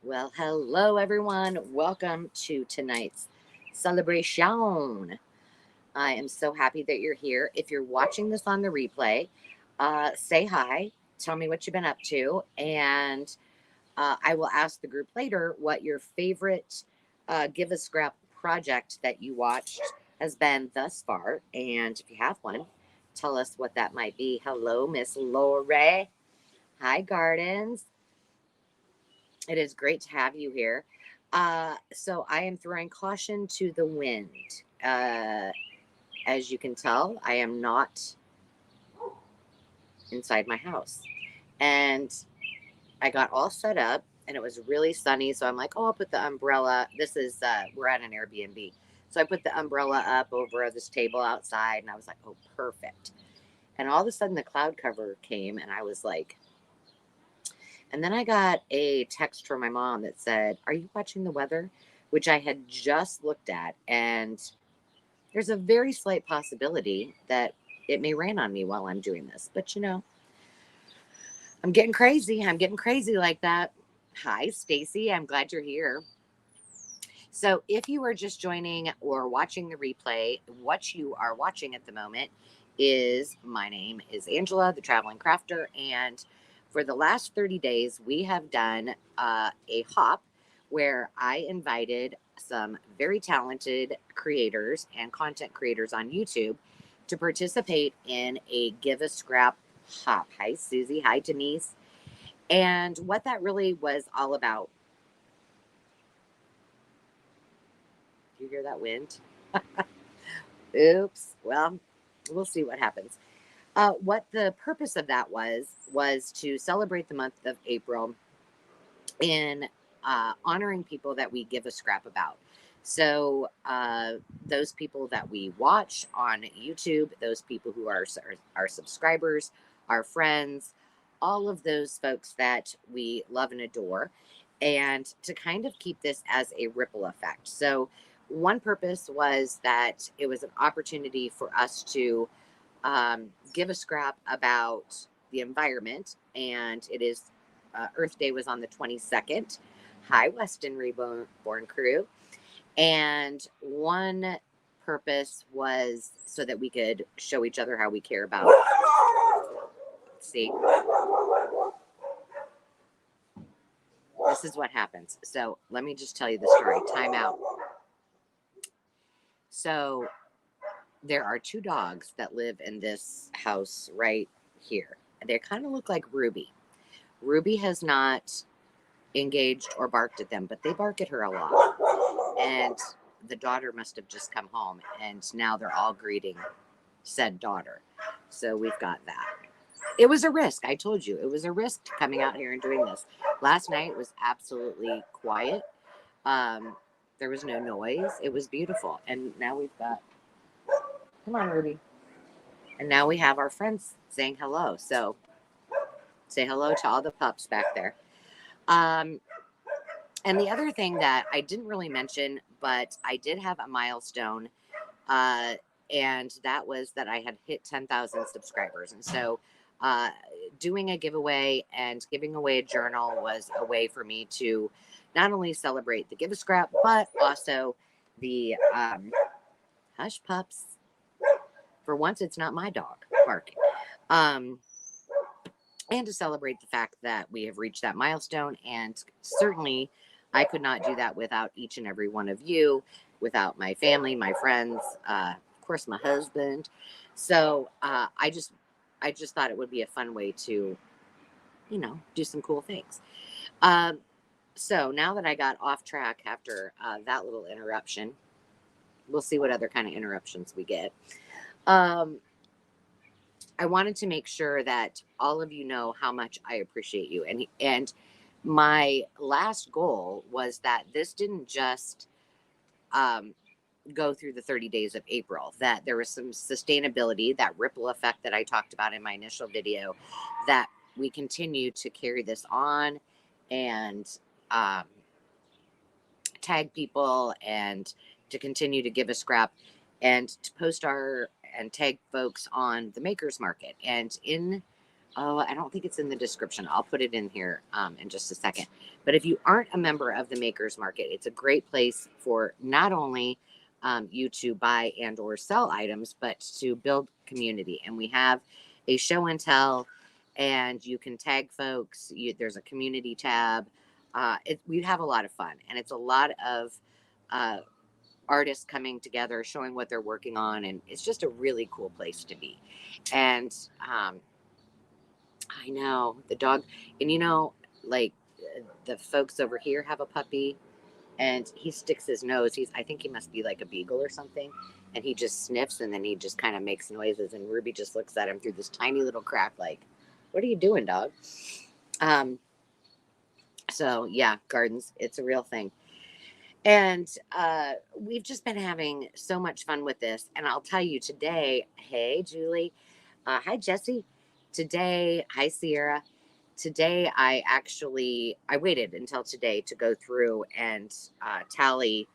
Well, hello everyone. Welcome to tonight's celebration. I am so happy that you're here. If you're watching this on the replay, say hi. Tell me what you've been up to, and I will ask the group later what your favorite Give a Scrap project that you watched has been thus far. And if you have one, tell us what that might be. Hello, Miss Lorie. Hi, Gardens. It is great to have you here. So I am throwing caution to the wind. Uh, as you can tell, I am not inside my house. And I got all set up and it was really sunny. So I'm like, oh, I'll put the umbrella. We're at an Airbnb. So I put the umbrella up over this table outside and I was like, oh, perfect. And all of a sudden the cloud cover came and I was like, and then I got a text from my mom that said, are you watching the weather? Which I had just looked at. And there's a very slight possibility that it may rain on me while I'm doing this. But I'm getting crazy. I'm getting crazy like that. Hi, Stacy. I'm glad you're here. So, if you are just joining or watching the replay, what you are watching at the moment is my name is Angela, the Traveling Crafter. And for the last 30 days, we have done a hop where I invited some very talented creators and content creators on YouTube to participate in a Give a Scrap hop. Hi, Susie. Hi, Denise. And what that really was all about. Do you hear that wind? Oops. Well, we'll see what happens. What the purpose of that was to celebrate the month of April in honoring people that we give a scrap about. So those people that we watch on YouTube, those people who are our subscribers, our friends, all of those folks that we love and adore, and to kind of keep this as a ripple effect. So one purpose was that it was an opportunity for us to give a scrap about the environment, and it is Earth Day was on the 22nd. Hi, Weston Reborn crew. And one purpose was so that we could show each other how we care about. See, this is what happens. So let me just tell you the story. Time out. So there are two dogs that live in this house right here. They kind of look like Ruby. Ruby has not engaged or barked at them, but they bark at her a lot. And the daughter must have just come home, and now they're all greeting said daughter. So we've got that. It was a risk. I told you it was a risk coming out here and doing this. Last night was absolutely quiet. Um, there was no noise. It was beautiful. And now we've got, come on, Ruby. And now we have our friends saying hello. So say hello to all the pups back there. Um, and the other thing that I didn't really mention, but I did have a milestone, and that was that I had hit 10,000 subscribers. And so doing a giveaway and giving away a journal was a way for me to not only celebrate the Give a Scrap, but also the hush pups. For once, it's not my dog barking. And to celebrate the fact that we have reached that milestone. And certainly, I could not do that without each and every one of you, without my family, my friends, of course, my husband. So I just thought it would be a fun way to, do some cool things. So now that I got off track after that little interruption, we'll see what other kind of interruptions we get. I wanted to make sure that all of you know how much I appreciate you. And my last goal was that this didn't just go through the 30 days of April, that there was some sustainability, that ripple effect that I talked about in my initial video, that we continue to carry this on and tag people and to continue to give a scrap and to post and tag folks on the makers market. And in Oh, I don't think it's in the description. I'll put it in here in just a second. But if you aren't a member of the Makers Market, it's a great place for not only you to buy and or sell items, but to build community. And we have a show and tell, and you can tag folks. There's a community tab. We have a lot of fun, and it's a lot of uh, artists coming together, showing what they're working on, and it's just a really cool place to be. And I know the dog, and like the folks over here have a puppy, and he sticks his nose. I think he must be like a beagle or something, and he just sniffs, and then he just kind of makes noises, and Ruby just looks at him through this tiny little crack, like, "What are you doing, dog?" Um, so yeah, gardens, it's a real thing, and we've just been having so much fun with this, and I'll tell you today. Hey, Julie. Hi, Jesse. Today, hi, Sierra. Today I waited until today to go through and tally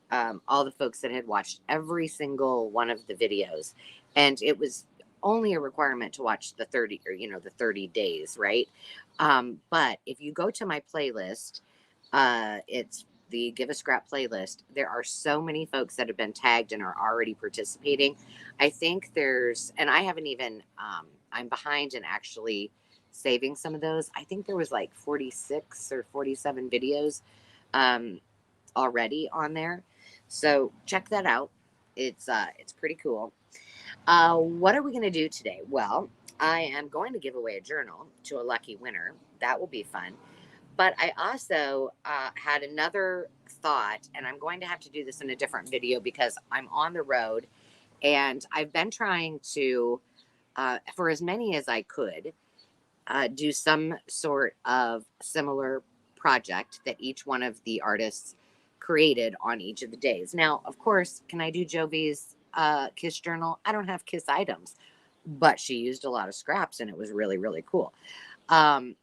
all the folks that had watched every single one of the videos, and it was only a requirement to watch the 30 or the 30 days, right? But if you go to my playlist, it's the Give a Scrap playlist. There are so many folks that have been tagged and are already participating. I think and I haven't even I'm behind in actually saving some of those. I think there was like 46 or 47 videos already on there. So check that out. It's pretty cool. What are we going to do today? Well, I am going to give away a journal to a lucky winner. That will be fun. But I also had another thought, and I'm going to have to do this in a different video because I'm on the road, and I've been trying to, for as many as I could, do some sort of similar project that each one of the artists created on each of the days. Now, of course, can I do Jovi's Kiss journal? I don't have Kiss items, but she used a lot of scraps and it was really, really cool.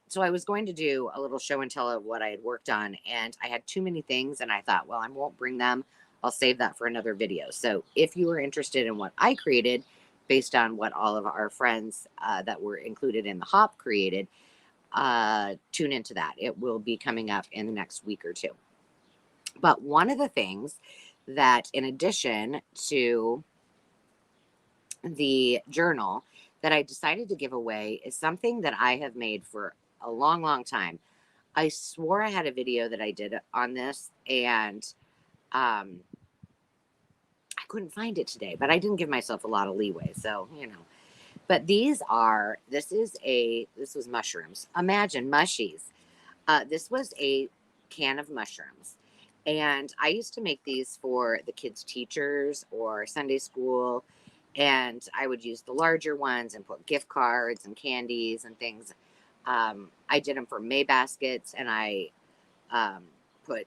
So I was going to do a little show and tell of what I had worked on, and I had too many things, and I thought, well, I won't bring them. I'll save that for another video. So if you are interested in what I created, based on what all of our friends that were included in the hop created, tune into that. It will be coming up in the next week or two. But one of the things that, in addition to the journal, that I decided to give away is something that I have made for a long, long time. I swore I had a video that I did on this, and I couldn't find it today, but I didn't give myself a lot of leeway. So, but this was mushrooms. Imagine mushies. This was a can of mushrooms. And I used to make these for the kids' teachers or Sunday school. And I would use the larger ones and put gift cards and candies and things. I did them for May baskets, and I put,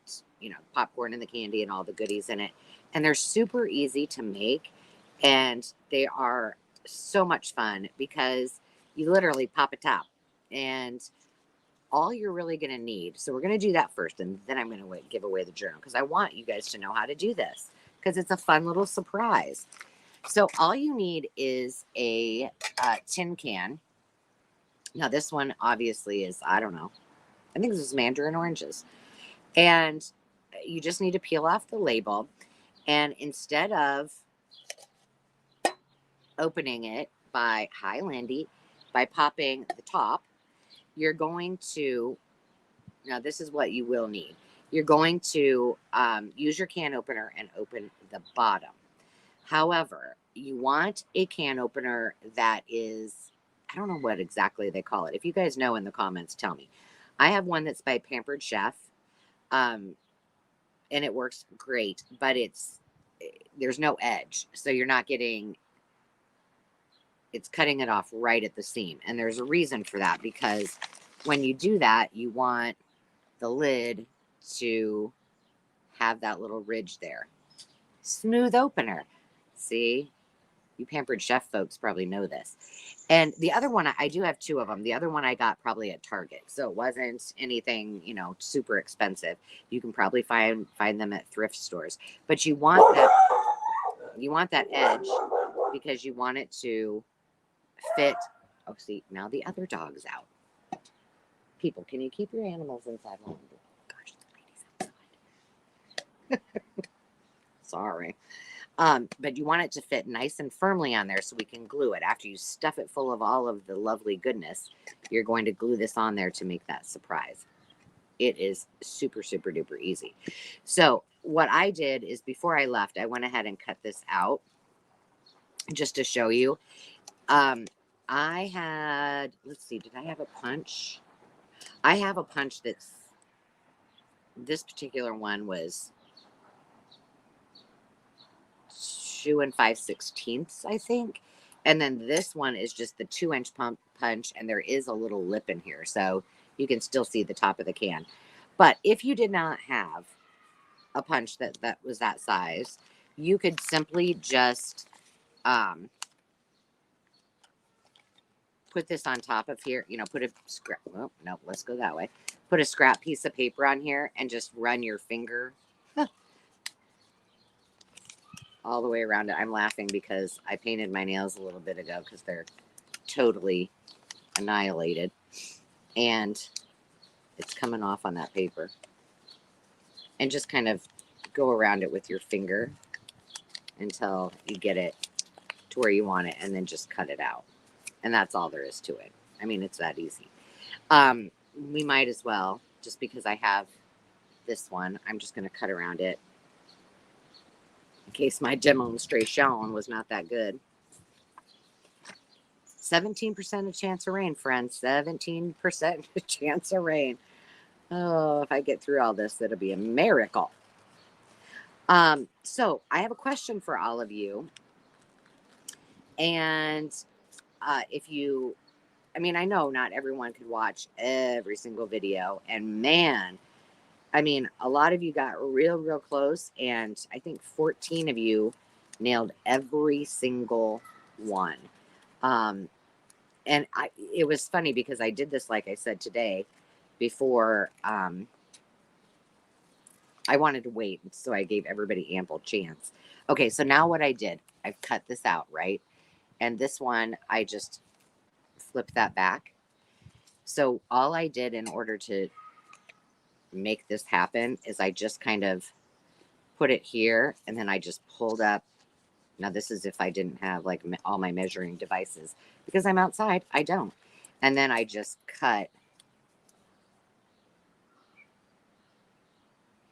popcorn and the candy and all the goodies in it. And they're super easy to make. And they are so much fun because you literally pop a top. And all you're really going to need. So we're going to do that first, and then I'm going to give away the journal because I want you guys to know how to do this because it's a fun little surprise. So all you need is a tin can. Now this one obviously is, I don't know, I think this is mandarin oranges. And you just need to peel off the label. And instead of opening it by, hi Lyndee, by popping the top, you're going to, now this is what you will need. You're going to use your can opener and open the bottom. However, you want a can opener that is, I don't know what exactly they call it. If you guys know in the comments, tell me. I have one that's by Pampered Chef, and it works great, but there's no edge. So you're not getting, it's cutting it off right at the seam. And there's a reason for that, because when you do that, you want the lid to have that little ridge there. Smooth opener. See, you Pampered Chef folks probably know this. And the other one, I do have two of them. The other one I got probably at Target, so it wasn't anything, super expensive. You can probably find them at thrift stores. But you want that edge because you want it to fit Oh, see, now the other dog's out. People, can you keep your animals inside? Gosh, the lady's outside. Sorry. But you want it to fit nice and firmly on there so we can glue it. After you stuff it full of all of the lovely goodness, you're going to glue this on there to make that surprise. It is super, super duper easy. So what I did is before I left, I went ahead and cut this out just to show you. I had, let's see, did I have a punch? I have a punch that's, this particular one was 2 5/16, I think. And then this one is just the 2-inch punch, and there is a little lip in here, so you can still see the top of the can. But if you did not have a punch that was that size, you could simply just put this on top of here, you know, put a scrap, well, no, let's go that way. Put a scrap piece of paper on here and just run your finger all the way around it. I'm laughing because I painted my nails a little bit ago because they're totally annihilated. And it's coming off on that paper. And just kind of go around it with your finger until you get it to where you want it, and then just cut it out. And that's all there is to it. I mean, it's that easy. We might as well, just because I have this one, I'm just going to cut around it in case my demonstration was not that good. 17% of chance of rain, friends. 17% chance of rain. Oh, if I get through all this, it'll be a miracle. So I have a question for all of you. And if you, I mean, I know not everyone could watch every single video. And man, I mean, a lot of you got real close. And I think 14 of you nailed every single one. And it was funny because I did this, like I said, today before I wanted to wait. So I gave everybody ample chance. Okay, so now what I did, I've cut this out, right? And this one, I just flipped that back. So all I did in order to make this happen is I just kind of put it here, and then I just pulled up. Now this is if I didn't have like all my measuring devices, because I'm outside, I don't. And then I just cut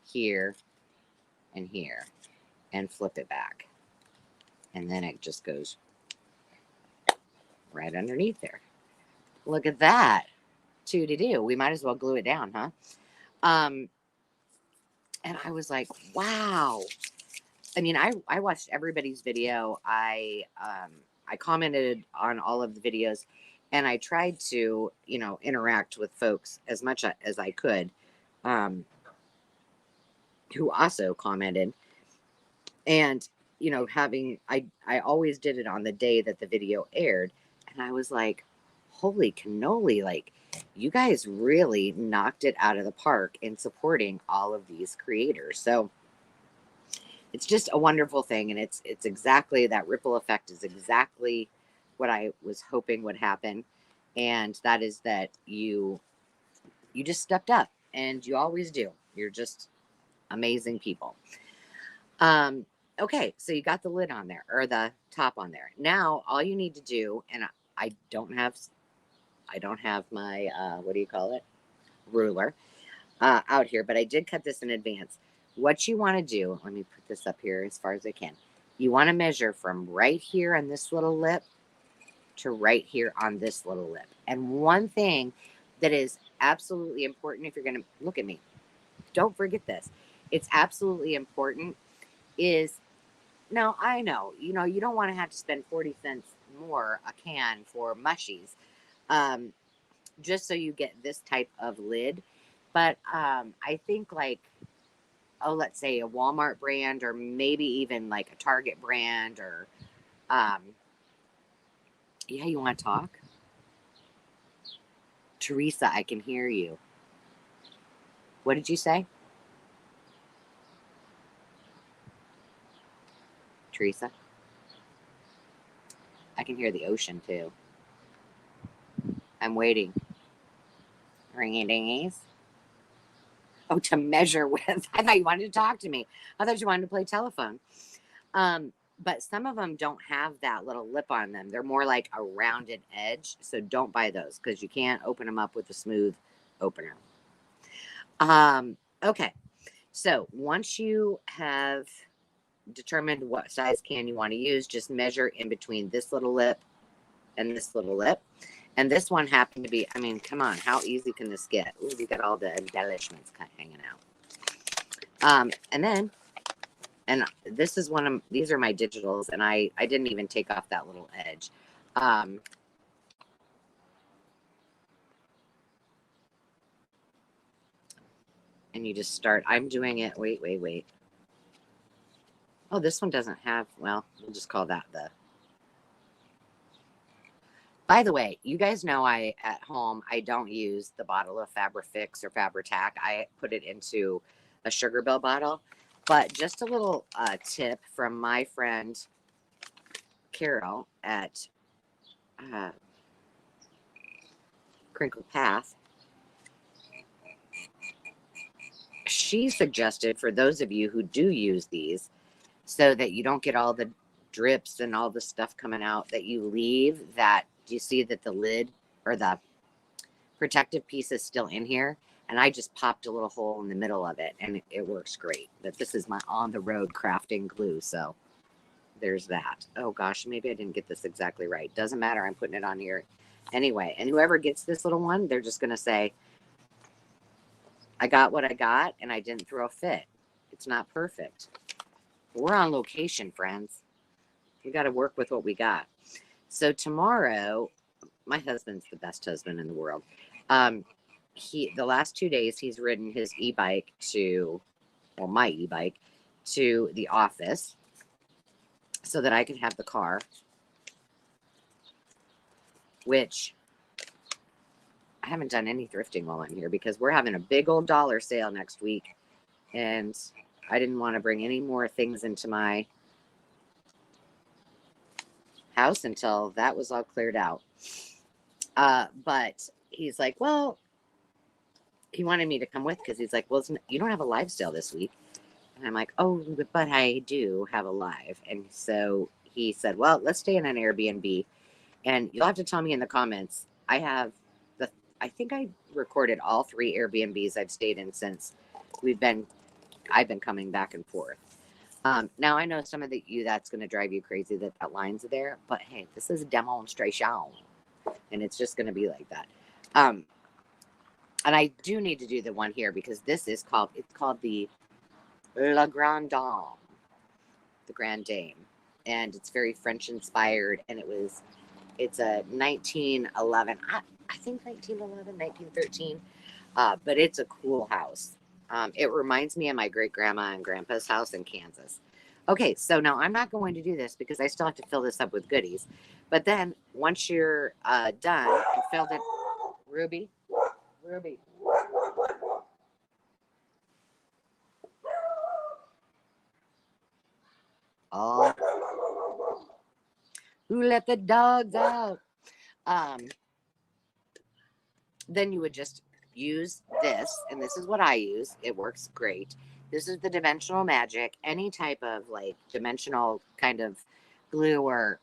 here and here and flip it back. And then it just goes right underneath there. Look at that. 2-to-do. We might as well glue it down, huh? And I was like, wow. I mean, I watched everybody's video. I commented on all of the videos, and I tried to, you know, interact with folks as much as I could, who also commented. And, you know, I always did it on the day that the video aired. And I was like, holy cannoli, like, you guys really knocked it out of the park in supporting all of these creators. So it's just a wonderful thing. And it's exactly, that ripple effect is exactly what I was hoping would happen. And that is that you just stepped up, and you always do. You're just amazing people. Okay, so you got the lid on there, or the top on there. Now all you need to do, and I don't have my what do you call it, ruler out here, but I did cut this in advance. What you want to do, let me put this up here as far as I can. You want to measure from right here on this little lip to right here on this little lip. And one thing that is absolutely important, if you're going to look at me, don't forget this. It's absolutely important is, now I know, you know, you don't want to have to spend 40 cents more a can for mushies, just so you get this type of lid. But I think like, oh, let's say a Walmart brand, or maybe even like a Target brand, or yeah, you want to talk? Teresa, I can hear you. What did you say? Teresa? I can hear the ocean too. I'm waiting. Ringy dingies. Oh, to measure with. I thought you wanted to talk to me. I thought you wanted to play telephone. But some of them don't have that little lip on them. They're more like a rounded edge. So don't buy those because you can't open them up with a smooth opener. Okay. So once you have determined what size can you want to use, just measure in between this little lip and this little lip. And this one happened to be, I mean, come on, how easy can this get? Ooh, we got all the embellishments kind of hanging out. And this is one of, these are my digitals, and I didn't even take off that little edge. And you just start, I'm doing it, wait. Oh, this one doesn't have, well, we'll just call that the, by the way, you guys know at home, I don't use the bottle of Fabrifix or Fabri-Tac. I put it into a Sugar Bill bottle. But just a little tip from my friend Carol at Crinkle Path. She suggested for those of you who do use these, so that you don't get all the drips and all the stuff coming out, that you leave that, do you see that the lid or the protective piece is still in here? And I just popped a little hole in the middle of it, and it works great. But this is my on-the-road crafting glue, so there's that. Oh, gosh, maybe I didn't get this exactly right. Doesn't matter. I'm putting it on here anyway. And whoever gets this little one, they're just going to say, I got what I got, and I didn't throw a fit. It's not perfect. We're on location, friends. We got to work with what we got. So tomorrow, my husband's the best husband in the world. The last 2 days, he's ridden his e-bike my e-bike to the office so that I could have the car, which I haven't done any thrifting while I'm here because we're having a big old dollar sale next week. And I didn't want to bring any more things into my house until that was all cleared out. But he's like, well, he wanted me to come with because he's like, well, you don't have a live sale this week. And I'm like, oh, but I do have a live. And so he said, well, let's stay in an Airbnb. And you'll have to tell me in the comments. I think I recorded all 3 Airbnbs I've stayed in since I've been coming back and forth. Now I know some of you that's going to drive you crazy that line's there, but hey, this is a demonstration, and it's just going to be like that. And I do need to do the one here because it's called the La Grande Dame, the Grand Dame, and it's very French inspired, and it's a 1911, I think 1911, 1913, but it's a cool house. It reminds me of my great grandma and grandpa's house in Kansas. Okay, so now I'm not going to do this because I still have to fill this up with goodies. But then once you're done and filled it, Ruby. Oh, who let the dogs out? Then you would just use this, and this is what I use. It works great. This is the Dimensional Magic. Any type of like dimensional kind of glue or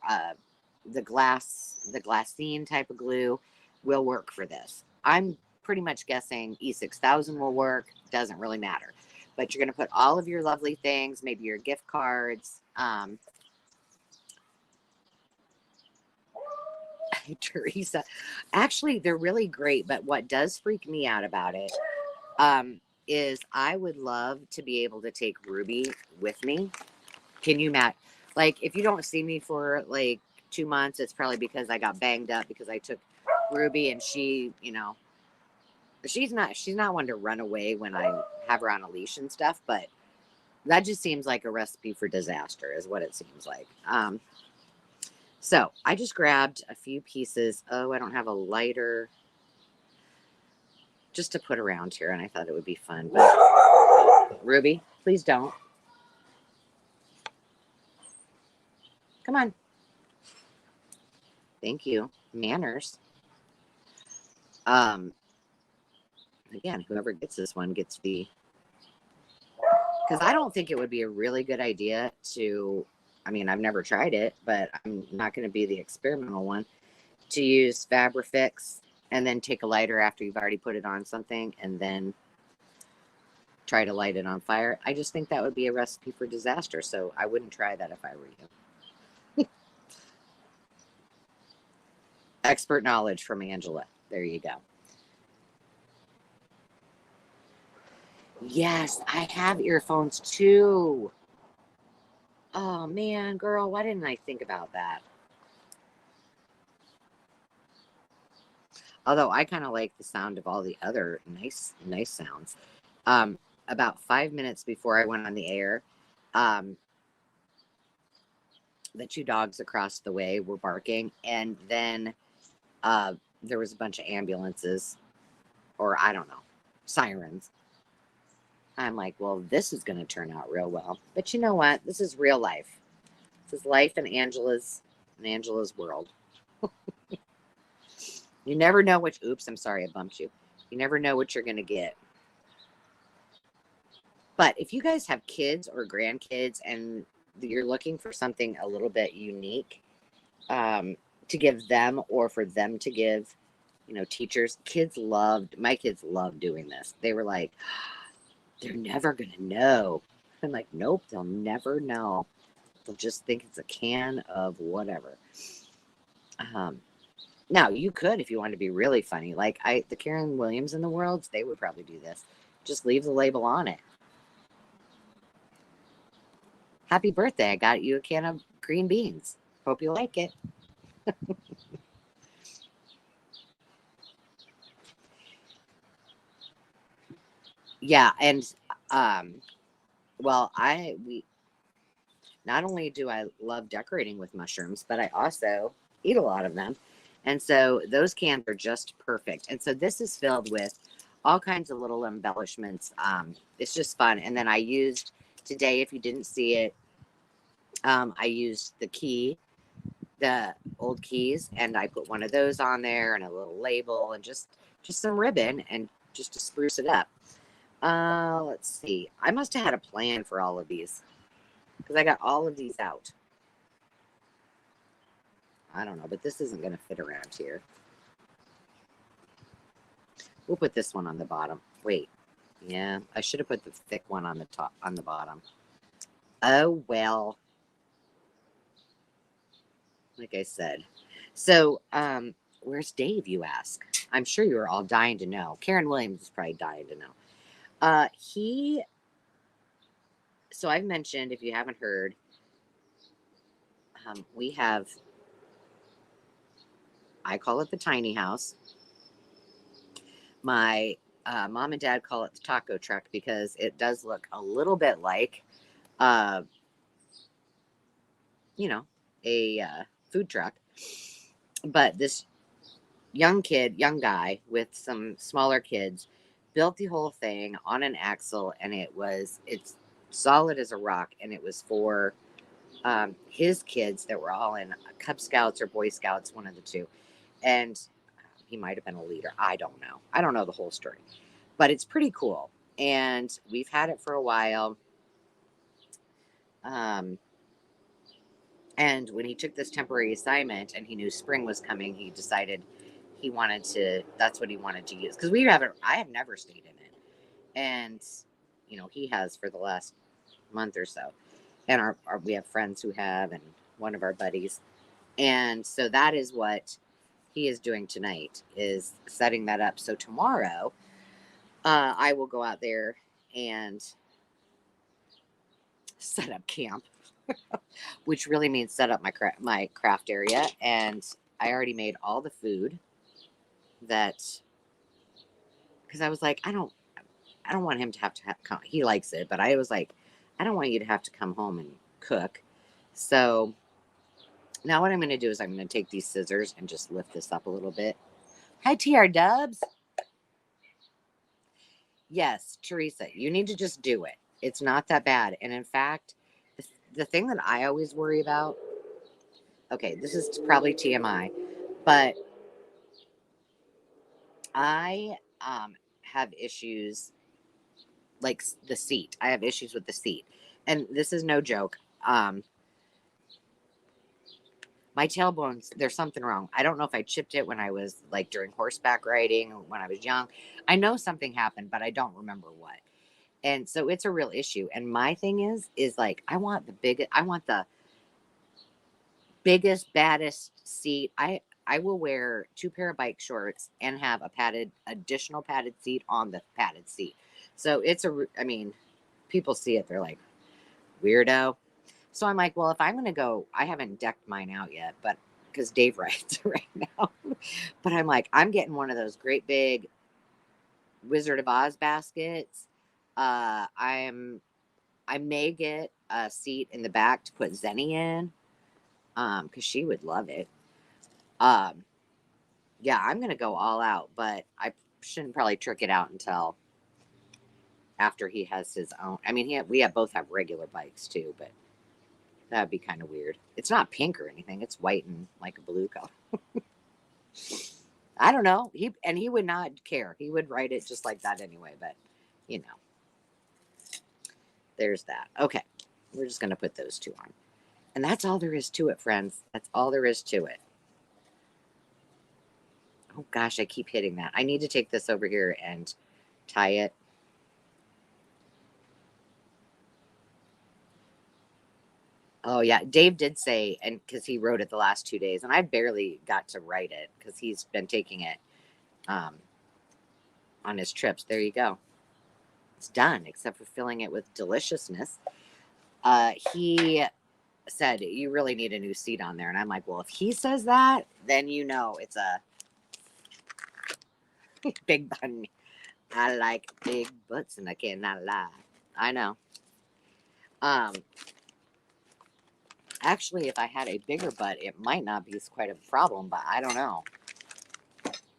the glassine type of glue will work for this. I'm pretty much guessing E6000 will work. Doesn't really matter. But you're going to put all of your lovely things, maybe your gift cards. Teresa, actually, they're really great. But what does freak me out about it is I would love to be able to take Ruby with me. Can you, Matt? Like, if you don't see me for like 2 months, it's probably because I got banged up because I took Ruby, and she, she's not one to run away when I have her on a leash and stuff, but that just seems like a recipe for disaster is what it seems like. So I just grabbed a few pieces. Oh, I don't have a lighter just to put around here, and I thought it would be fun. But Ruby, please don't. Come on. Thank you. Manners. Again, whoever gets this one gets the, because I don't think it would be a really good idea to, I mean, I've never tried it, but I'm not going to be the experimental one, to use Fabrifix and then take a lighter after you've already put it on something and then try to light it on fire. I just think that would be a recipe for disaster. So I wouldn't try that if I were you. Expert knowledge from Angela. There you go. Yes, I have earphones too. Oh man, girl, why didn't I think about that? Although I kind of like the sound of all the other nice sounds. About 5 minutes before I went on the air, the two dogs across the way were barking, and then there was a bunch of ambulances, or I don't know, sirens. I'm like, well, this is going to turn out real well. But you know what? This is real life. This is life in Angela's world. You never know which, oops, I'm sorry I bumped you. You never know what you're going to get. But if you guys have kids or grandkids and you're looking for something a little bit unique to give them, or for them to give, teachers, my kids loved doing this. They were like, they're never going to know. I'm like, nope, they'll never know. They'll just think it's a can of whatever. Now, you could, if you want to be really funny, like the Karen Williams in the world, they would probably do this. Just leave the label on it. Happy birthday. I got you a can of green beans. Hope you like it. Yeah, and well, we not only do I love decorating with mushrooms, but I also eat a lot of them. And so those cans are just perfect. And so this is filled with all kinds of little embellishments. It's just fun. And then I used today, if you didn't see it, I used the old keys, and I put one of those on there and a little label and just some ribbon and just to spruce it up. Let's see. I must have had a plan for all of these because I got all of these out. I don't know, but this isn't going to fit around here. We'll put this one on the bottom. Wait. Yeah, I should have put the thick one on the top, on the bottom. Oh, well. Like I said. So, where's Dave, you ask? I'm sure you're all dying to know. Karen Williams is probably dying to know. So I've mentioned, if you haven't heard, we have, I call it the tiny house. My mom and dad call it the taco truck because it does look a little bit like, a food truck. But this young guy with some smaller kids built the whole thing on an axle, and it's solid as a rock, and it was for his kids that were all in Cub Scouts or Boy Scouts, one of the two. And he might have been a leader. I don't know. I don't know the whole story, but it's pretty cool. And we've had it for a while. And when he took this temporary assignment and he knew spring was coming, he decided that's what he wanted to use. Because I have never stayed in it. And, he has for the last month or so. And we have friends who have, and one of our buddies. And so that is what he is doing tonight, is setting that up. So tomorrow, I will go out there and set up camp, which really means set up my craft area. And I already made all the food because I was like, I don't want him to have come. He likes it, but I was like, I don't want you to have to come home and cook. So now what I'm going to do is I'm going to take these scissors and just lift this up a little bit. Hi, TR Dubs. Yes, Teresa, you need to just do it. It's not that bad. And in fact, the thing that I always worry about, okay, this is probably TMI, but I have issues like the seat. I have issues with the seat. And this is no joke. My tailbones, there's something wrong. I don't know if I chipped it when I was like during horseback riding or when I was young. I know something happened, but I don't remember what. And so it's a real issue. And my thing is like, I want the biggest, baddest seat. I will wear 2 pair of bike shorts and have a additional padded seat on the padded seat. So I mean, people see it, they're like, weirdo. So I'm like, well, if I'm going to go, I haven't decked mine out yet, but because Dave rides right now. But I'm like, I'm getting one of those great big Wizard of Oz baskets. I may get a seat in the back to put Zenny in, because she would love it. Yeah, I'm gonna go all out, but I shouldn't probably trick it out until after he has his own. I mean, we both have regular bikes too, but that'd be kind of weird. It's not pink or anything; it's white and like a blue color. I don't know. He would not care. He would ride it just like that anyway. But you know, there's that. Okay, we're just gonna put those 2 on, and that's all there is to it, friends. That's all there is to it. Oh gosh, I keep hitting that. I need to take this over here and tie it. Oh yeah, Dave did say, and because he wrote it the last 2 days, and I barely got to write it because he's been taking it on his trips. There you go. It's done, except for filling it with deliciousness. He said, you really need a new seat on there. And I'm like, well, if he says that, then you know it's a big button. I like big butts and I cannot lie. I know. Actually, if I had a bigger butt, it might not be quite a problem, but I don't know.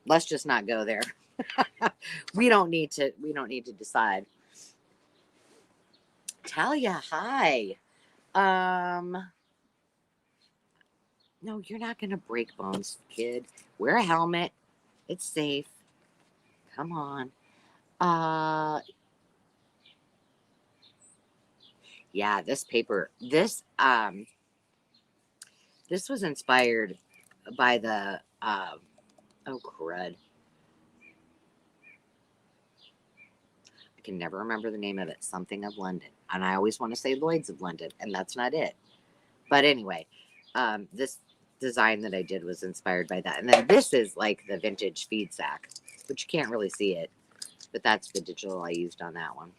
Let's just not go there. We don't need to decide. Talia, hi. No, you're not gonna break bones, kid. Wear a helmet. It's safe. Come on. Yeah, this was inspired by the oh crud. I can never remember the name of it. Something of London. And I always want to say Lloyd's of London, and that's not it. But anyway, this design that I did was inspired by that. And then this is like the vintage feed sack, which you can't really see it, but that's the digital I used on that one.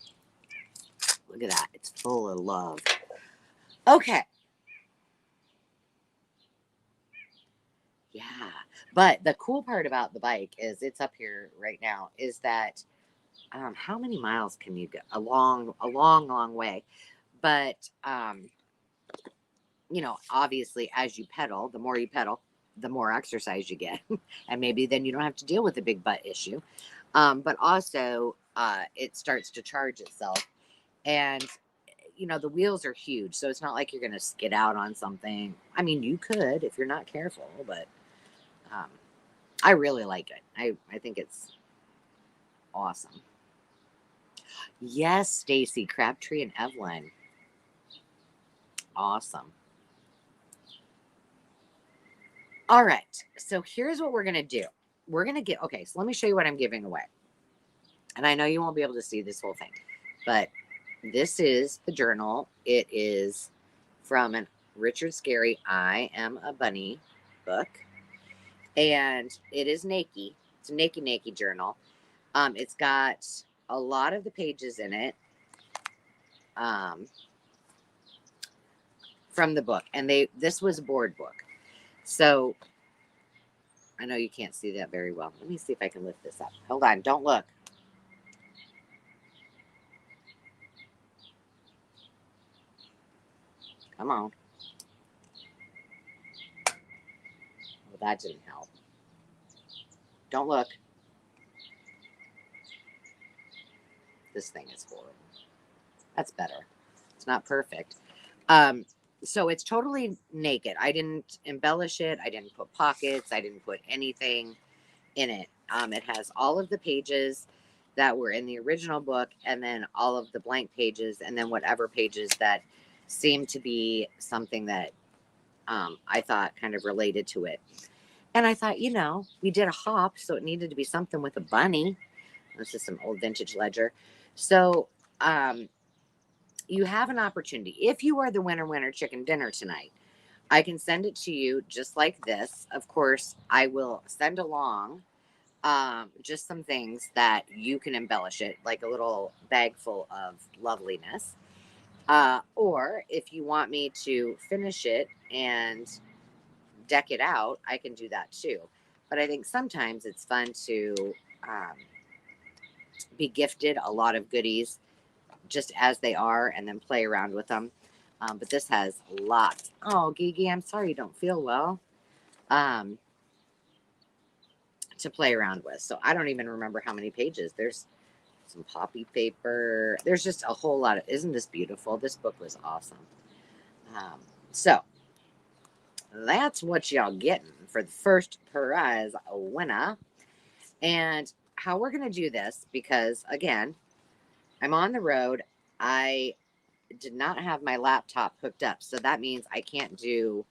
Look at that. It's full of love. Okay. Yeah. But the cool part about the bike is it's up here right now is that how many miles can you go? A long, long way. But you know, obviously as you pedal, the more you pedal, the more exercise you get. And maybe then you don't have to deal with the big butt issue. But also it starts to charge itself. And you know, the wheels are huge, so it's not like you're going to skid out on something. I mean, you could if you're not careful, but I really like it. I think it's awesome. Yes, Stacy, Crabtree, and Evelyn. Awesome. All right, so here's what we're going to do. We're going to get, okay, so let me show you what I'm giving away. And I know you won't be able to see this whole thing, but this is the journal. It is from an Richard Scarry, I Am a Bunny book. And it is Nike. It's a Nike journal. It's got a lot of the pages in it from the book. And this was a board book. So I know you can't see that very well. Let me see if I can lift this up. Hold on. Don't look. Come on. Well, that didn't help. Don't look. This thing is horrible. That's better. It's not perfect. So it's totally naked. I didn't embellish it. I didn't put pockets. I didn't put anything in it. It has all of the pages that were in the original book, and then all of the blank pages, and then whatever pages that seemed to be something that I thought kind of related to it. And I thought, we did a hop, so it needed to be something with a bunny. This is some old vintage ledger. So you have an opportunity. If you are the winner chicken dinner tonight, I can send it to you just like this. Of course, I will send along just some things that you can embellish it, like a little bag full of loveliness. Or if you want me to finish it and deck it out, I can do that too. But I think sometimes it's fun to be gifted a lot of goodies just as they are and then play around with them. But this has lots. Oh, Gigi, I'm sorry you don't feel well. To play around with. So I don't even remember how many pages. There's some poppy paper. There's just a whole lot of, isn't this beautiful? This book was awesome. So that's what y'all getting for the first prize winner. And how we're going to do this, because again, I'm on the road. I did not have my laptop hooked up. So that means I can't do,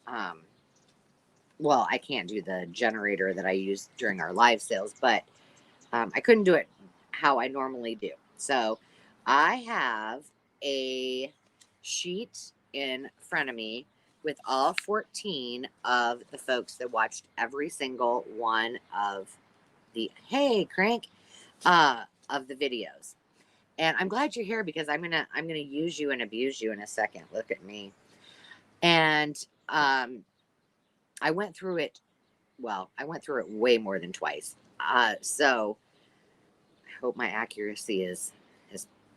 I can't do the generator that I use during our live sales, but I couldn't do it how I normally do. So I have a sheet in front of me with all 14 of the folks that watched every single one of the, hey, Crank, of the videos. And I'm glad you're here because I'm gonna use you and abuse you in a second. Look at me. And I went through it. Well, I went through it way more than twice. So I hope my accuracy is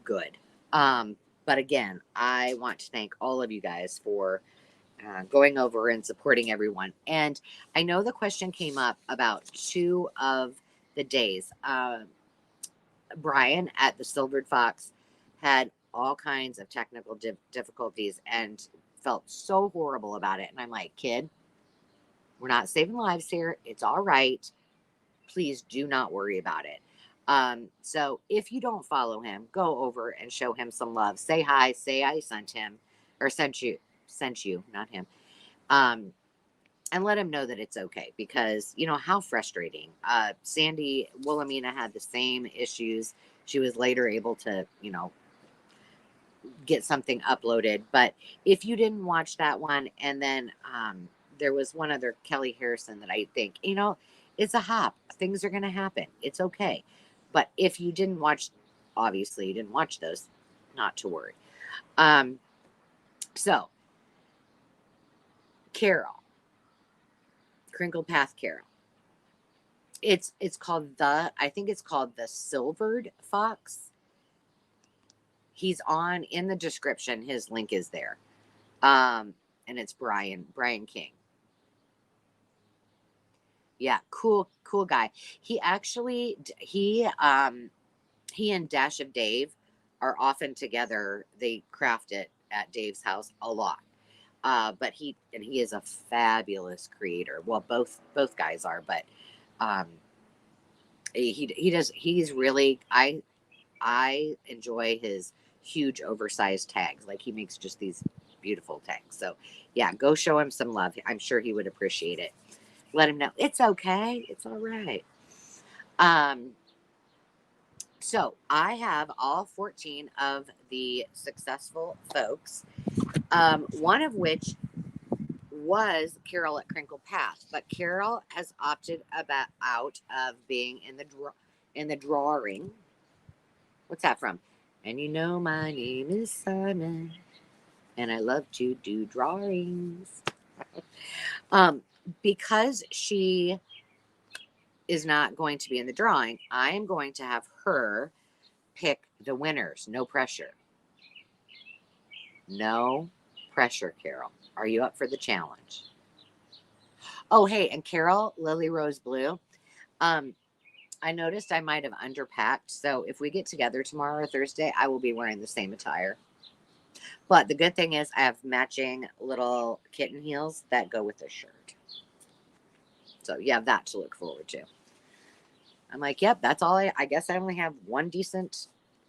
good. But again, I want to thank all of you guys for going over and supporting everyone. And I know the question came up about 2 of the days. Brian at the Silvered Fox had all kinds of technical difficulties and felt so horrible about it. And I'm like, kid, we're not saving lives here. It's all right. Please do not worry about it. So if you don't follow him, go over and show him some love. Say hi, say I sent him or sent you, not him. And let him know that it's okay because how frustrating. Sandy Wilhelmina had the same issues. She was later able to, get something uploaded. But if you didn't watch that one, and then there was one other, Kellie Harrison, that I think, it's a hop. Things are going to happen. It's okay. But if you didn't watch, obviously you didn't watch those, not to worry. So, Carol, Crinkle Path Carol. It's called I think it's called the Silvered Fox. He's in the description. His link is there. And it's Brian King. Yeah, cool guy. He actually, he and Dash of Dave are often together. They craft it at Dave's house a lot. But he is a fabulous creator. Well, both guys are, but he's really, I enjoy his huge oversized tags. Like he makes just these beautiful tags. So yeah, go show him some love. I'm sure he would appreciate it. Let him know it's okay. It's all right. So I have all 14 of the successful folks, one of which was Carol at Crinkle Path, but Carol has opted out of being in the drawing. What's that from? And my name is Simon, and I love to do drawings. Because she is not going to be in the drawing, I am going to have her pick the winners. No pressure. No pressure, Carol. Are you up for the challenge? Oh, hey, and Carol, Lily Rose Blue. I noticed I might have underpacked. So if we get together tomorrow or Thursday, I will be wearing the same attire. But the good thing is I have matching little kitten heels that go with the shirt. So you have that to look forward to. I'm like, yep, that's all I guess I only have one decent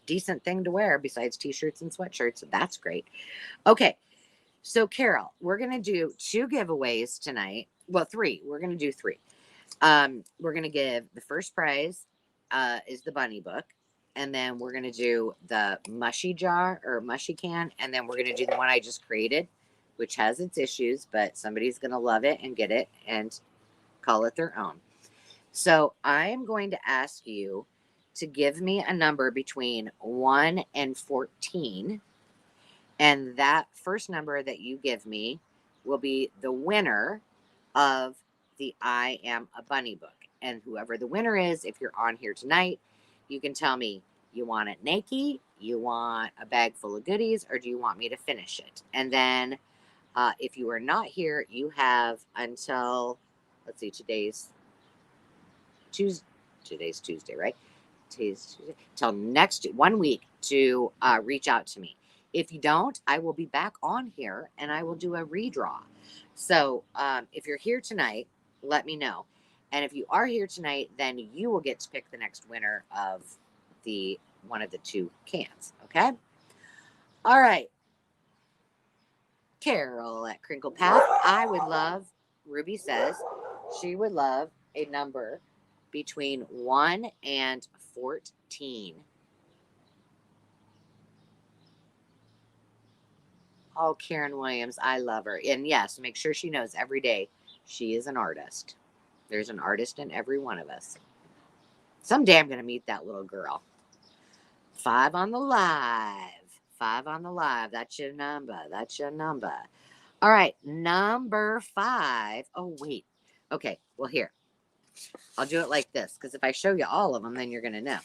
thing to wear besides t-shirts and sweatshirts. So that's great. Okay. So Carol, we're going to do 2 giveaways tonight. Well, 3. We're going to do 3. We're going to give the first prize is the bunny book. And then we're going to do the mushy jar or mushy can. And then we're going to do the one I just created, which has its issues, but somebody's going to love it and get it and call it their own. So I'm going to ask you to give me a number between 1 and 14. And that first number that you give me will be the winner of the I Am a Bunny book. And whoever the winner is, if you're on here tonight, you can tell me, you want it naked, you want a bag full of goodies, or do you want me to finish it? And then if you are not here, you have until, let's see, today's Tuesday, right? Today's Tuesday. Till next 1 week to reach out to me. If you don't, I will be back on here and I will do a redraw. So if you're here tonight, let me know. And if you are here tonight, then you will get to pick the next winner of the one of the 2 cans. Okay. All right. Carol at Crinkle Path. I would love, Ruby says, she would love a number between 1 and 14. Oh, Karen Williams, I love her. And yes, make sure she knows every day she is an artist. There's an artist in every one of us. Someday I'm going to meet that little girl. 5 on the live. 5 on the live. That's your number. That's your number. All right. Number 5. Oh, wait. Okay. Well, here. I'll do it like this because if I show you all of them, then you're going to know.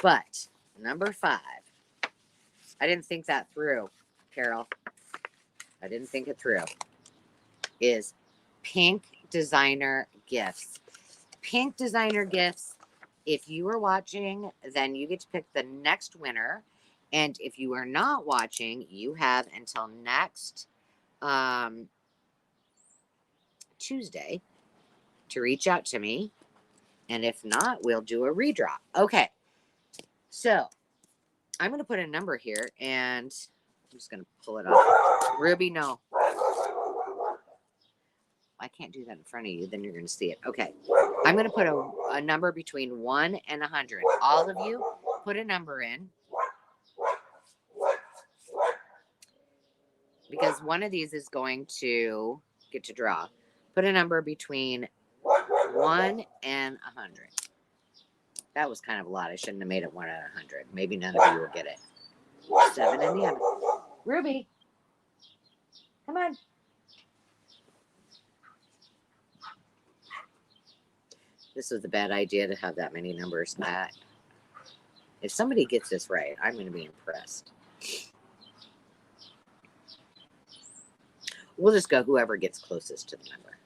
But number 5. I didn't think that through, Carol. I didn't think it through. Is Pink Designer Gifts. Pink Designer Gifts. If you are watching, then you get to pick the next winner. And if you are not watching, you have until next Tuesday to reach out to me. And if not, we'll do a redraw. Okay. So I'm going to put a number here and I'm just going to pull it off. Ruby, no. I can't do that in front of you. Then you're going to see it. Okay. I'm going to put a number between 1 and 100. All of you put a number in. Because one of these is going to get to draw. Put a number between 1 and 100. That was kind of a lot. I shouldn't have made it 1 out of 100. Maybe none of you will get it. 7 in the oven. Ruby, come on. This was a bad idea to have that many numbers. If somebody gets this right, I'm going to be impressed. We'll just go whoever gets closest to the number.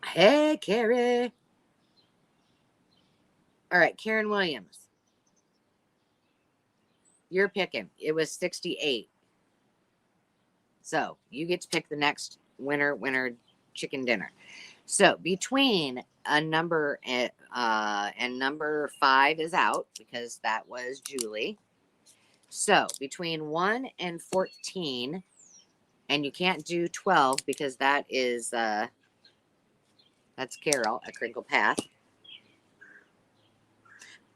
Hey, Kerrie. All right, Karen Williams. You're picking. It was 68. So you get to pick the next winner chicken dinner. So between a number and number 5 is out because that was Julie. So between 1 and 14, and you can't do 12 because that is that's Carol at Crinkle Path.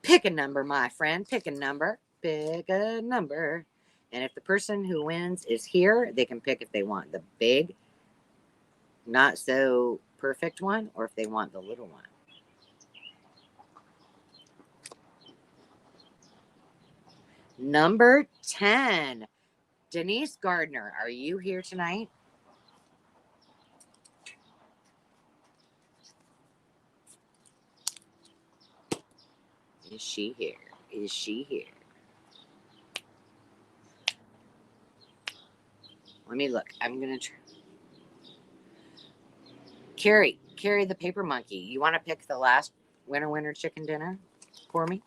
Pick a number, my friend. Pick a number. Pick a number. And if the person who wins is here, they can pick if they want the big, not so perfect one, or if they want the little one. Number 10. Denise Gardner, are you here tonight? Is she here? Is she here? Let me look. I'm going to try. Kerrie the paper monkey. You want to pick the last winner chicken dinner for me?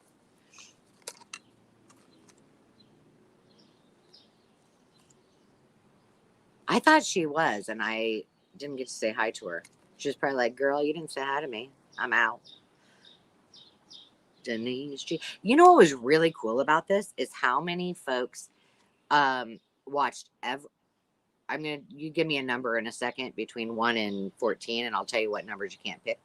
I thought she was, and I didn't get to say hi to her. She's probably like, girl, you didn't say hi to me. I'm out. Denise G. You know what was really cool about this is how many folks watched you give me a number in a second between 1 and 14, and I'll tell you what numbers you can't pick.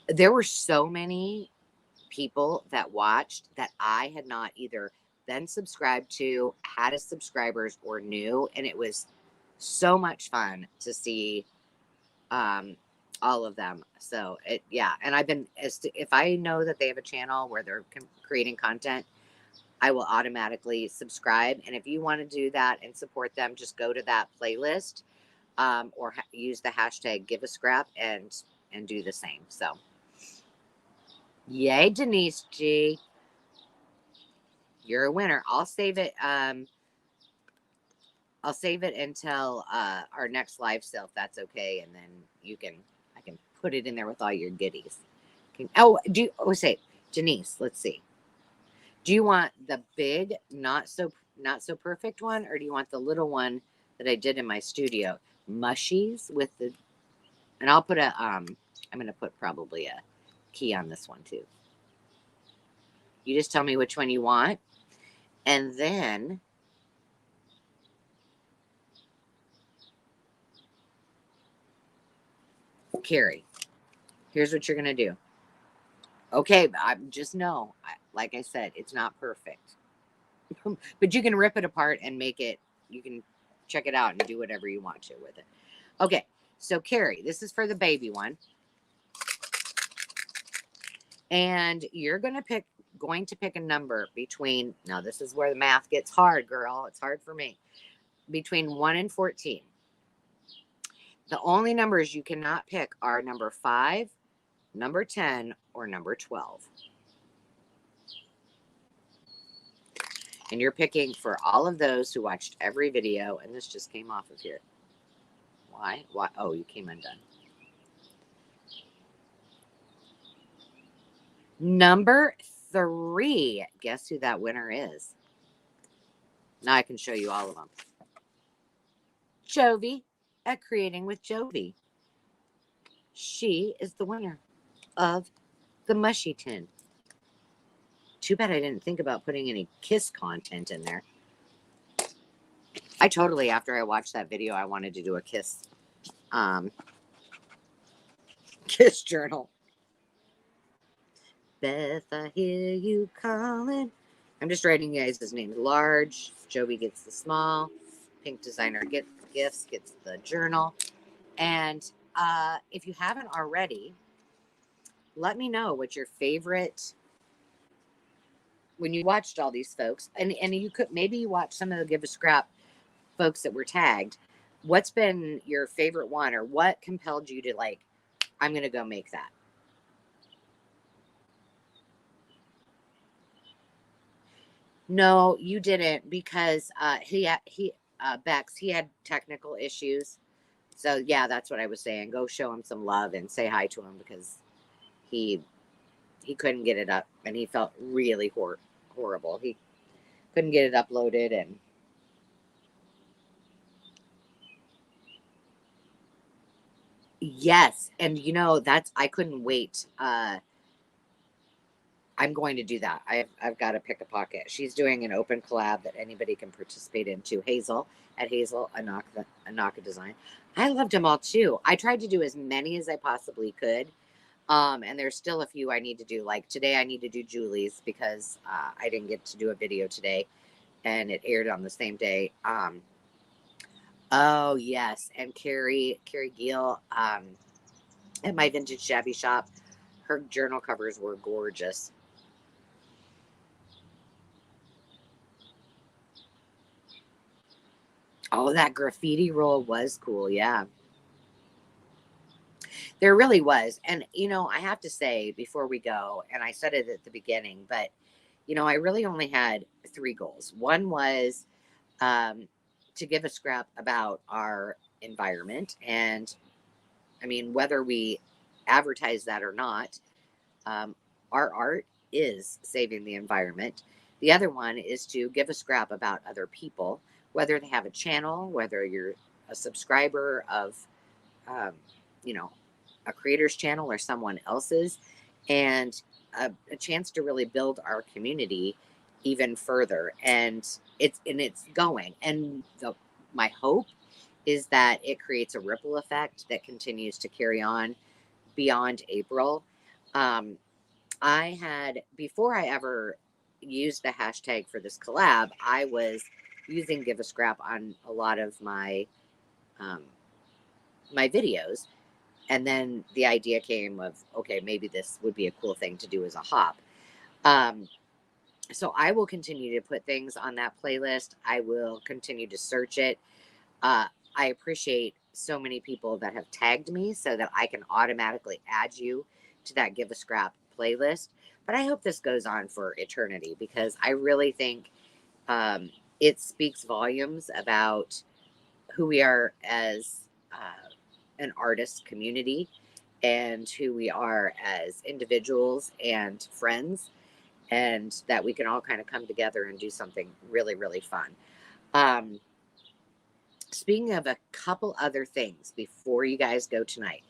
There were so many people that watched that I had not either been subscribed to, had as subscribers, or knew, and it was so much fun to see all of them. So and I've been, if I know that they have a channel where they're creating content, I will automatically subscribe. And if you want to do that and support them, just go to that playlist, or use the hashtag give a scrap and do the same. So yay, Denise G. You're a winner. I'll save it. I'll save it until our next live sale, if that's okay, and then I can put it in there with all your goodies. Say, Denise, let's see. Do you want the big, not so perfect one, or do you want the little one that I did in my studio? Mushies with the, and I'll put I'm going to put probably a key on this one too. You just tell me which one you want. And then Kerrie, here's what you're going to do. Okay, like I said, it's not perfect. But you can rip it apart and make it, you can check it out and do whatever you want to with it. Okay, so Kerrie, this is for the baby one. And you're going to pick a number between, now this is where the math gets hard, girl. It's hard for me. Between 1 and 14. The only numbers you cannot pick are number 5, number 10, or number 12. And you're picking for all of those who watched every video. And this just came off of here. Why? Oh, you came undone. Number 3. Guess who that winner is? Now I can show you all of them. Jovi at Creating with Jovi. She is the winner of the mushy tin. Too bad I didn't think about putting any kiss content in there. I totally, after I watched that video, I wanted to do a kiss journal. Beth, I hear you calling. I'm just writing you guys' names. Large. Jovi gets the small. Pink Designer gets the journal. And if you haven't already, let me know what your favorite, when you watched all these folks, and you could, maybe you watched some of the Give a Scrap folks that were tagged. What's been your favorite one, or what compelled you to like, I'm going to go make that? No, you didn't, because Bexx, he had technical issues. So yeah, that's what I was saying. Go show him some love and say hi to him, because he couldn't get it up, and he felt really horrible. He couldn't get it uploaded, and yes, and I couldn't wait. I'm going to do that. I've got to pick a pocket. She's doing an open collab that anybody can participate into. Hazel at Hazel Anaka Design. I loved them all too. I tried to do as many as I possibly could. And there's still a few I need to do. Like today I need to do Julie's, because I didn't get to do a video today, and it aired on the same day. Oh yes, and Kerrie Gill at my vintage shabby shop. Her journal covers were gorgeous. Oh, that graffiti roll was cool. Yeah. There really was. And, I have to say before we go, and I said it at the beginning, but, I really only had 3 goals. One was to give a scrap about our environment. And, I mean, whether we advertise that or not, our art is saving the environment. The other one is to give a scrap about other people, whether they have a channel, whether you're a subscriber of, um, you know, a creator's channel or someone else's, and a chance to really build our community even further. And it's going. And my hope is that it creates a ripple effect that continues to carry on beyond April. Um, I had, before I ever used the hashtag for this collab, I was using Give a Scrap on a lot of um, my videos. And then the idea came of, okay, maybe this would be a cool thing to do as a hop. Um, so I will continue to put things on that playlist. I will continue to search it. I appreciate so many people that have tagged me so that I can automatically add you to that Give a Scrap playlist. But I hope this goes on for eternity, because I really think it speaks volumes about who we are as an artist community, and who we are as individuals and friends, and that we can all kind of come together and do something really, really fun. Um, Speaking of a couple other things before you guys go tonight,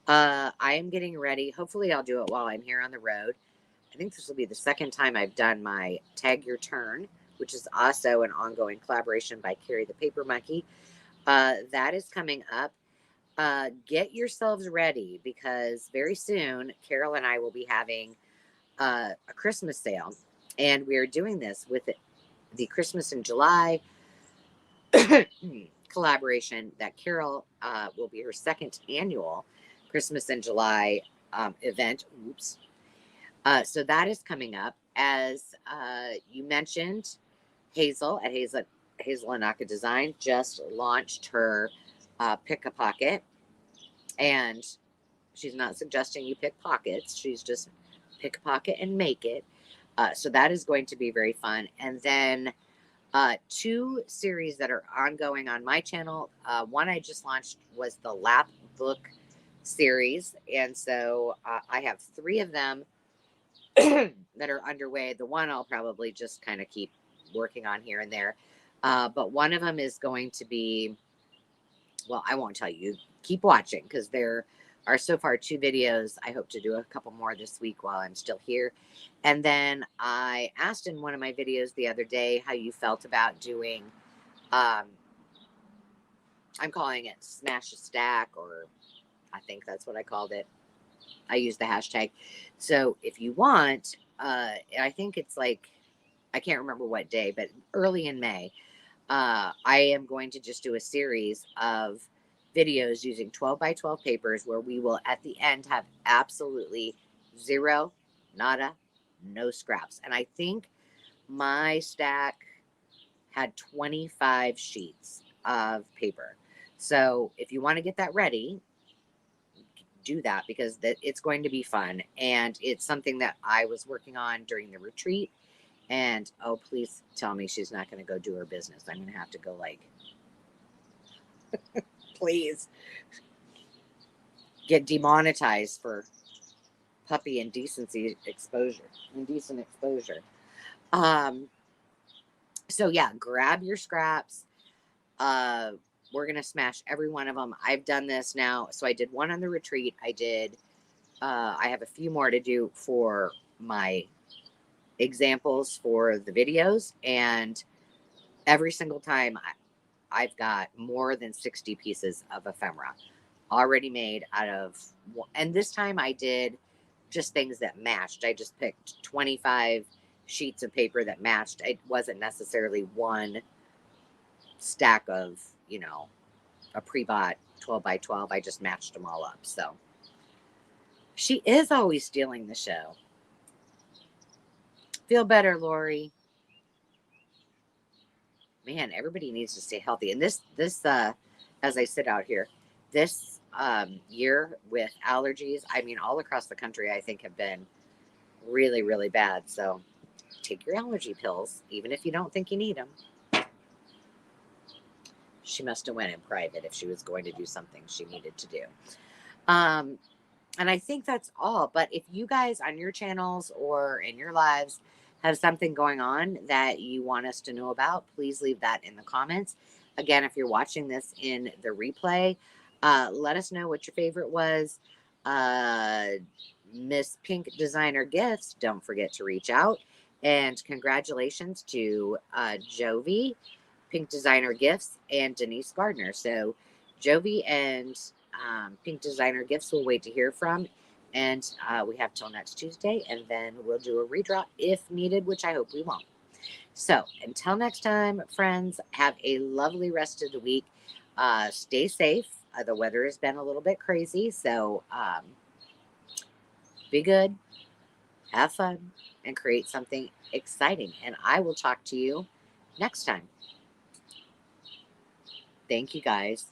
I am getting ready. Hopefully, I'll do it while I'm here on the road. I think this will be the second time I've done my Tag Your Turn, which is also an ongoing collaboration by Kerrie the Paper Monkey. That is coming up. Get yourselves ready, because very soon Carol and I will be having a Christmas sale, and we are doing this with the Christmas in July collaboration that Carol will be her second annual Christmas in July event. Oops. So that is coming up. As you mentioned, Hazel at Hazel and Aka Design just launched her Pick a Pocket, and she's not suggesting you pick pockets. She's just pick a pocket and make it. So that is going to be very fun. And then two series that are ongoing on my channel. One I just launched was the Lap Book series. And so I have three of them that are underway. The one I'll probably just kind of keep working on here and there. But one of them is going to be, well, I won't tell you. Keep watching, because there are so far two videos. I hope to do a couple more this week while I'm still here. And then I asked in one of my videos the other day how you felt about doing, I'm calling it Smash a Stack, or I think that's what I called it. I use the hashtag. So if you want, I think it's like, I can't remember what day, but early in May, I am going to just do a series of videos using 12 by 12 papers, where we will at the end have absolutely zero, nada, no scraps. And I think my stack had 25 sheets of paper. So if you want to get that ready, do that, because it's going to be fun. And it's something that I was working on during the retreat. And oh, please tell me she's not going to go do her business. I'm going to have to go, like, please, get demonetized for puppy indecent exposure. So yeah, grab your scraps. We're going to smash every one of them. I've done this now. So I did one on the retreat. I have a few more to do for my examples for the videos, and every single time I've got more than 60 pieces of ephemera already made out of, and this time I did just things that matched. I just picked 25 sheets of paper that matched. It wasn't necessarily one stack of, a pre-bought 12 by 12. I just matched them all up. So she is always stealing the show. Feel better, Lorie. Man, everybody needs to stay healthy. And this, as I sit out here, this year with allergies, I mean, all across the country, I think have been really, really bad. So take your allergy pills, even if you don't think you need them. She must have went in private if she was going to do something she needed to do. And I think that's all. But if you guys on your channels or in your lives have something going on that you want us to know about, please leave that in the comments. Again, if you're watching this in the replay, let us know what your favorite was. Miss Pink Designer Gifts, don't forget to reach out. And congratulations to Jovi, Pink Designer Gifts, and Denise Gardner. So Jovi and Pink Designer Gifts we'll wait to hear from. And we have till next Tuesday, and then we'll do a redraw if needed, which I hope we won't. So until next time, friends, have a lovely rest of the week. Stay safe. The weather has been a little bit crazy, so be good, have fun, and create something exciting. And I will talk to you next time. Thank you, guys.